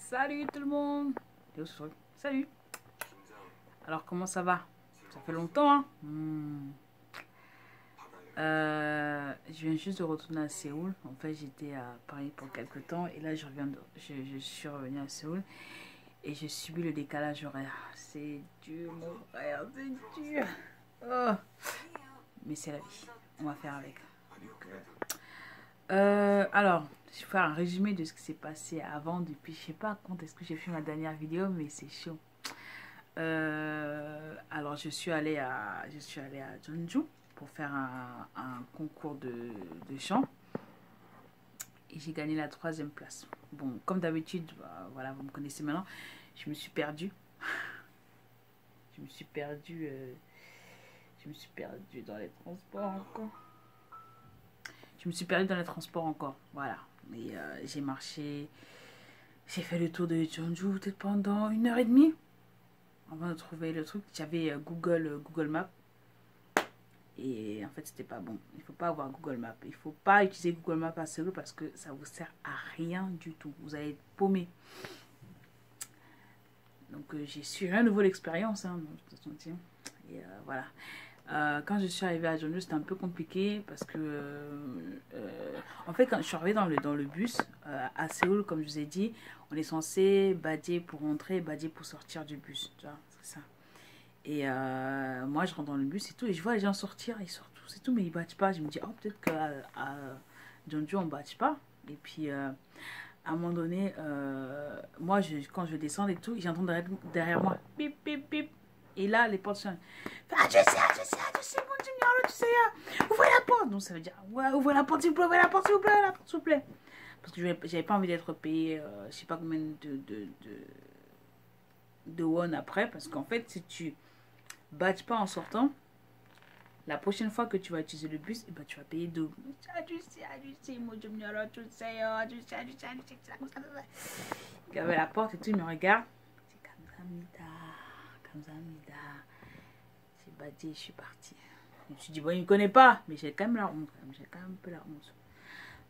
Salut tout le monde. Salut. Alors comment ça va? Ça fait longtemps hein. Je viens juste de retourner à Séoul. En fait j'étais à Paris pour quelques temps et là je suis revenue à Séoul et je subis le décalage horaire. C'est dur mon frère, c'est dur. Oh. Mais c'est la vie, on va faire avec. Alors, je vais faire un résumé de ce qui s'est passé avant. Depuis, je sais pas quand est-ce que j'ai fait ma dernière vidéo, mais c'est chaud. Alors, je suis allée à Jeonju pour faire un concours de chant. Et j'ai gagné la 3e place. Bon, comme d'habitude, voilà, vous me connaissez maintenant. Je me suis perdue. Je me suis perdue dans les transports encore. Je me suis perdue dans les transports encore, voilà. Mais j'ai marché, j'ai fait le tour de Jeonju peut-être pendant 1h30 avant de trouver le truc. J'avais Google Maps et en fait c'était pas bon. Il faut pas avoir Google Maps. Il faut pas utiliser Google Maps à Séoul parce que ça vous sert à rien du tout. Vous allez être paumé. Donc j'ai su rien de nouveau l'expérience. Hein, et voilà. Quand je suis arrivée à Jeonju, c'était un peu compliqué parce que, en fait, quand je suis arrivée dans le bus à Séoul, comme je vous ai dit, on est censé badger pour rentrer, badger pour sortir du bus, tu vois, c'est ça. Et moi, je rentre dans le bus et tout, et je vois les gens sortir, ils sortent tous et tout, mais ils badgent pas. Je me dis, oh, peut-être qu'à Jeonju, on badge pas. Et puis, à un moment donné, moi, quand je descends et tout, j'entends derrière moi, bip, bip, bip. Et là, les portes sont... Ah, je sais, mon Dieu, tu sais, ouvrez la porte. Donc, ça veut dire, ouais, ouvrez la porte, s'il vous plaît, ouvrez la porte, s'il vous plaît, s'il vous plaît. Parce que j'avais pas envie d'être payé, je sais pas combien de won après. Parce qu'en fait, si tu badges pas en sortant, la prochaine fois que tu vas utiliser le bus, eh ben, tu vas payer double. Je sais, mon Dieu, tu sais, il y avait la porte et tout, il me regarde. C'est comme ça, j'ai badgé, je suis partie. Je me suis dit, bon, il ne me connaît pas, mais j'ai quand même la honte. J'ai quand même un peu la honte.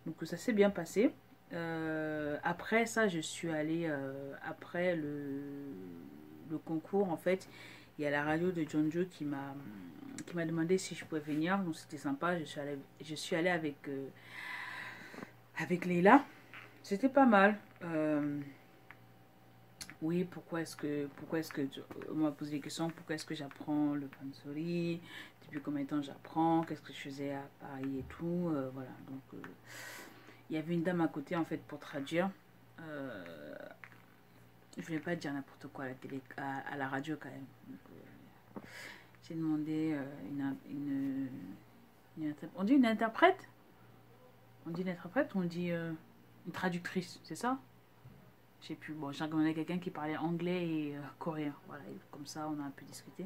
Donc, ça s'est bien passé. Après ça, je suis allée, après le concours, en fait, il y a la radio de Jeonju qui m'a demandé si je pouvais venir. Donc, c'était sympa. Je suis allée avec Leila. C'était pas mal. Oui, pourquoi est-ce que on m'a posé des questions, pourquoi est-ce que j'apprends le pansori, depuis combien de temps j'apprends, qu'est-ce que je faisais à Paris et tout, voilà. Donc il y avait une dame à côté en fait pour traduire. Je voulais pas dire n'importe quoi à la télé, à la radio quand même. J'ai demandé on dit une interprète, on dit une interprète, on dit une traductrice, c'est ça? Je sais plus, bon, j'ai regardé quelqu'un qui parlait anglais et coréen, voilà, et comme ça on a un peu discuté.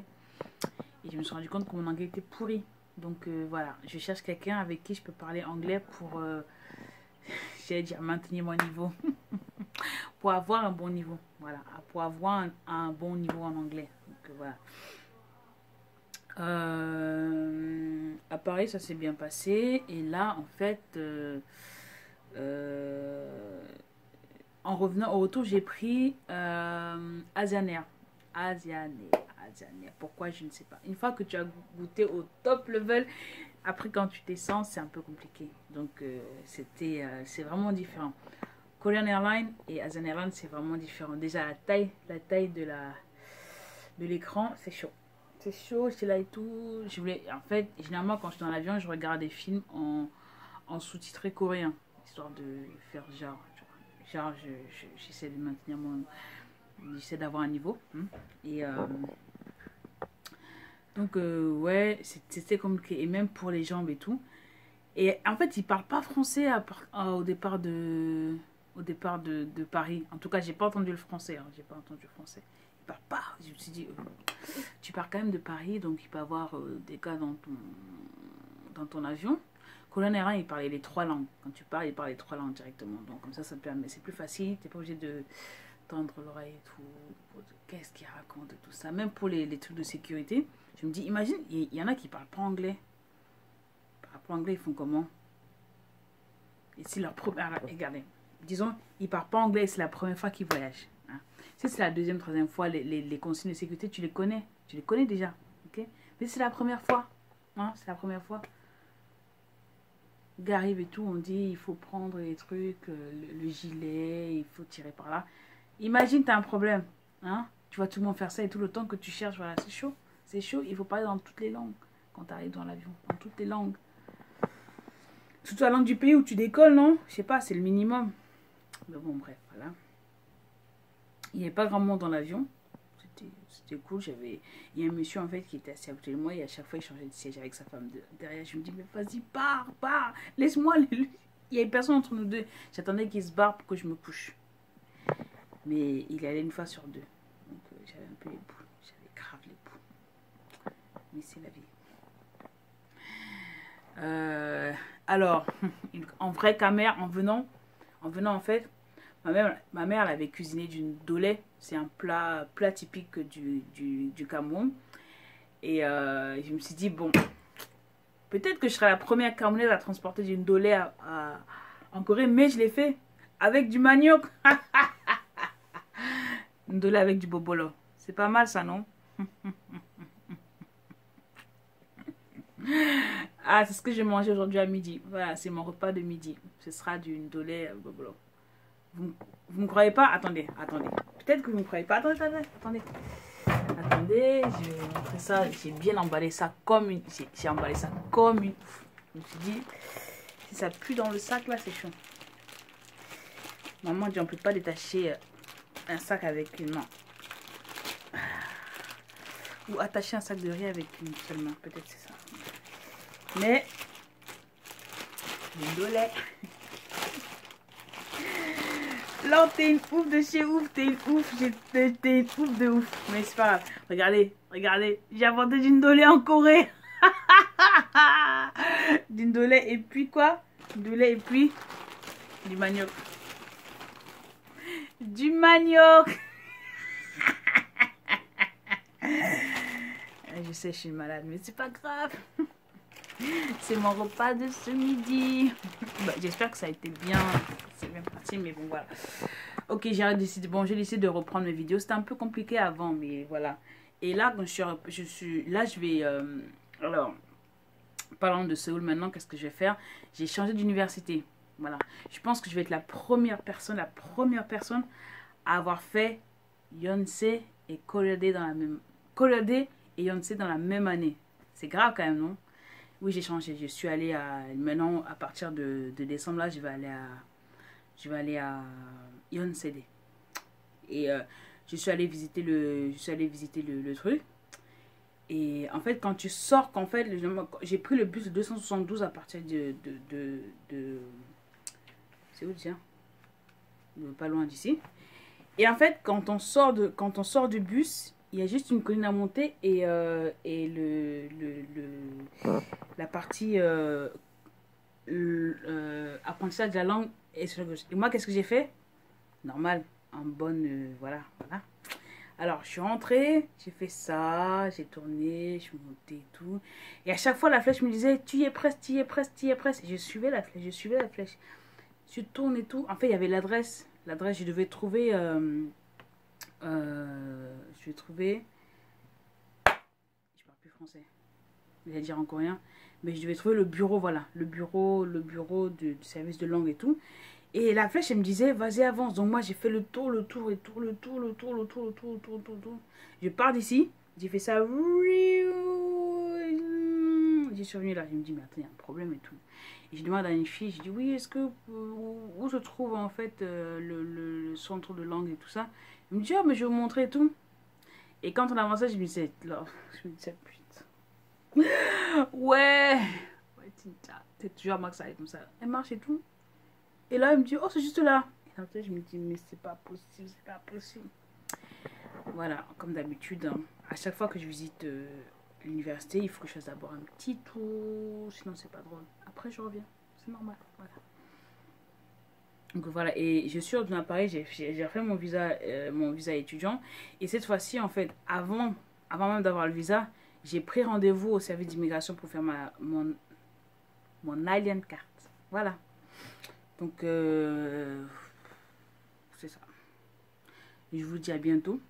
Et je me suis rendu compte que mon anglais était pourri. Donc voilà, je cherche quelqu'un avec qui je peux parler anglais pour, j'allais dire, maintenir mon niveau. Pour avoir un bon niveau, voilà, pour avoir un bon niveau en anglais. Donc voilà. À Paris, ça s'est bien passé. Et là, en fait... en revenant au retour, j'ai pris Asianair. Asianair. Pourquoi, je ne sais pas. Une fois que tu as goûté au top level, après quand tu descends, c'est un peu compliqué. Donc c'est vraiment différent. Korean Airlines et Asian Airlines, c'est vraiment différent. Déjà la taille de l'écran, c'est chaud. C'est chaud, j'étais là et tout. En fait, généralement quand je suis dans l'avion, je regarde des films en sous-titré coréen, histoire de faire genre j'essaie de maintenir j'essaie d'avoir un niveau. Et donc ouais, c'était compliqué. Et même pour les jambes et tout. Et en fait, ils parlent pas français au départ de Paris. En tout cas, j'ai pas entendu le français. Hein. J'ai pas entendu le français. Ils parlent pas. Je me suis dit, tu pars quand même de Paris, donc il peut y avoir des gars dans ton avion. Korean Airlines, il parlait les 3 langues. Quand tu parles, il parle les 3 langues directement. Donc comme ça te permet. C'est plus facile. Tu n'es pas obligé de tendre l'oreille et tout. Qu'est-ce qu'il raconte et tout ça. Même pour les trucs de sécurité. Je me dis, imagine, il y en a qui parlent pas anglais. Ils parlent pas anglais, ils font comment? Et si leur première... Regardez. disons, il ne parle pas anglais, c'est la première fois qu'il voyage. Hein. Si c'est la deuxième, troisième fois, les consignes de sécurité, tu les connais. Tu les connais déjà. Okay? Mais c'est la première fois. Hein, c'est la première fois. Le gars arrive et tout, on dit, il faut prendre les trucs, le gilet, il faut tirer par là. Imagine, tu as un problème. Hein? Tu vois tout le monde faire ça et tout le temps que tu cherches, voilà, c'est chaud. C'est chaud, il faut parler dans toutes les langues quand tu arrives dans l'avion. Dans toutes les langues. Surtout la langue du pays où tu décolles, non? Je sais pas, c'est le minimum. Mais bon, bref, voilà. Il n'y avait pas grand monde dans l'avion. C'était cool. Il y a un monsieur, en fait, qui était assis à côté de moi. Et à chaque fois, il changeait de siège avec sa femme derrière. Je me dis, mais vas-y, pars. Laisse-moi. Il y avait personne entre nous deux. J'attendais qu'il se barre pour que je me couche. Mais il allait une fois sur deux. Donc, j'avais un peu les boules. J'avais grave les boules. Mais c'est la vie. Alors, en vrai camère, en venant en fait, ma mère elle avait cuisiné du ndolé. C'est un plat typique du Cameroun. Et je me suis dit, bon, peut-être que je serai la première Camerounaise à transporter du ndolé en Corée, mais je l'ai fait avec du manioc. Ndolé avec du bobolo. C'est pas mal ça, non? Ah, c'est ce que j'ai mangé aujourd'hui à midi. Voilà, c'est mon repas de midi. Ce sera du ndolé bobolo. Vous ne me croyez pas? Attendez. Peut-être que vous ne me croyez pas. Attendez, je vais vous montrer ça. J'ai bien emballé ça comme une... J'ai emballé ça comme une... Je me suis dit, si ça pue dans le sac, là, c'est chaud. Maman dit, on ne peut pas détacher un sac avec une main. Ou attacher un sac de riz avec une seule main. Peut-être c'est ça. Mais, le ndolé... Là, t'es une ouf de chez ouf, t'es une ouf de ouf. Mais c'est pas grave. Regardez, j'ai inventé du ndolé en Corée. Du ndolé et puis quoi? Du ndolé et puis du manioc. Du manioc. Je sais, je suis malade, mais c'est pas grave. C'est mon repas de ce midi. Bah, j'espère que ça a été bien. C'est bien parti, mais bon, voilà. Ok, j'ai décidé de reprendre mes vidéos. C'était un peu compliqué avant, mais voilà. Et là, quand je vais... alors, parlant de Séoul maintenant, qu'est-ce que je vais faire? J'ai changé d'université. Voilà. Je pense que je vais être la première personne à avoir fait Yonsei et Koreade dans la même... Koreade et Yonsei dans la même année. C'est grave quand même, non? Oui, j'ai changé. Je suis allée à... Maintenant, à partir de décembre, là, je vais aller à Yonsei. Et je suis allée visiter le truc. Et en fait, quand tu sors, j'ai pris le bus de 272 à partir de c'est où déjà? Pas loin d'ici. Et en fait, quand on sort du bus, il y a juste une colline à monter et la partie apprentissage de la langue est sur la gauche. Et moi, qu'est-ce que j'ai fait? Normal, en bonne... voilà. Alors, je suis rentrée, j'ai fait ça, j'ai tourné, je suis montée et tout. Et à chaque fois, la flèche me disait, tu y es presque. Et je suivais la flèche. Je tourne et tout. En fait, il y avait l'adresse. Je devais trouver... je parle plus français. Je vais dire en coréen. Mais je devais trouver le bureau, voilà. Le bureau du service de langue et tout. Et la flèche, elle me disait, vas-y, avance. Donc moi, j'ai fait le tour. Je pars d'ici. J'ai fait ça. J'ai survenu là. Je me dis, mais attends, il y a un problème et tout. Et je demande à une fille, je dis, oui, est-ce que... Où se trouve en fait le centre de langue et tout ça? Elle me dit, oh, mais je vais vous montrer et tout. Et quand on avançait, je me disais, là, putain. Ouais, c'est toujours moi que ça est comme ça. Elle marche et tout. Et là, elle me dit, oh, c'est juste là. Et après, je me dis, mais c'est pas possible. Voilà, comme d'habitude, hein, à chaque fois que je visite l'université, il faut que je fasse d'abord un petit tour. Sinon, c'est pas drôle. Après, je reviens. C'est normal. Voilà. Donc voilà, et je suis dans appareil, j'ai fait mon visa étudiant. Et cette fois-ci, en fait, avant même d'avoir le visa, j'ai pris rendez-vous au service d'immigration pour faire mon alien carte. Voilà. Donc, c'est ça. Je vous dis à bientôt.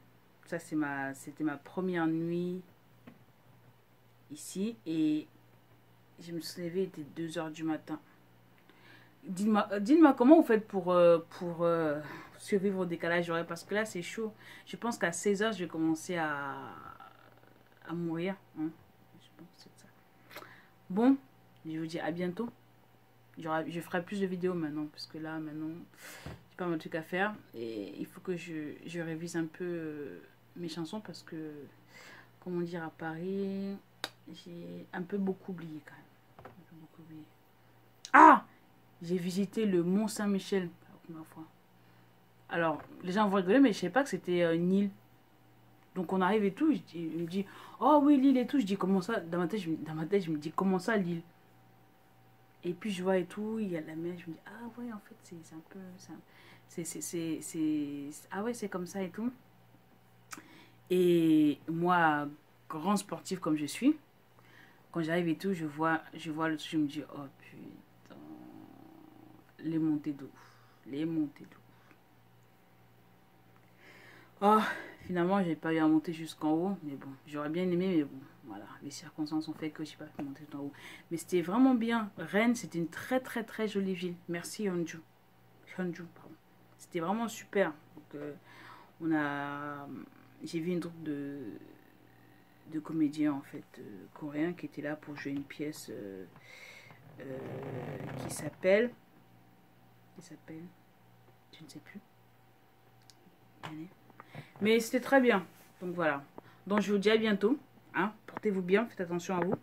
Ça, c'était ma première nuit ici. Et je me suis levée, il était 2 h du matin. Dites-moi comment vous faites pour survivre au décalage horaire. Parce que là, c'est chaud. Je pense qu'à 16 h, je vais commencer à mourir. Hein. Je pense que c'est ça. Bon, je vous dis à bientôt. Je ferai plus de vidéos maintenant. Parce que là, maintenant, j'ai pas mal de trucs à faire. Et il faut que je révise un peu mes chansons. Parce que, comment dire, à Paris, j'ai un peu beaucoup oublié quand même. Un peu beaucoup oublié. Ah! J'ai visité le Mont Saint-Michel la première fois. Alors, les gens vont rigoler, mais je ne savais pas que c'était une île. Donc on arrive et tout, il me dit, oh oui, l'île et tout. Je dis, comment ça? Dans ma tête, je me dis, comment ça, l'île? Et puis je vois et tout, il y a la mer, je me dis, ah ouais, en fait, c'est un peu... Ah ouais, c'est comme ça et tout. Et moi, grand sportif comme je suis, quand j'arrive et tout, je vois le truc, je me dis, oh putain, les montées d'eau. Les montées d'eau. Oh, finalement, j'ai pas eu à monter jusqu'en haut, mais bon, j'aurais bien aimé, mais bon, voilà, les circonstances ont fait que j'ai pas pu monter tout en haut. Mais c'était vraiment bien. Rennes, c'était une très très très jolie ville. Merci Yeonju. Yeonju, pardon. C'était vraiment super. Donc, j'ai vu une troupe de comédiens en fait coréens qui étaient là pour jouer une pièce qui s'appelle, je ne sais plus. Mais c'était très bien. Donc voilà. Donc je vous dis à bientôt. Hein. Portez-vous bien. Faites attention à vous.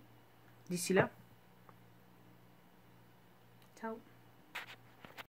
D'ici là.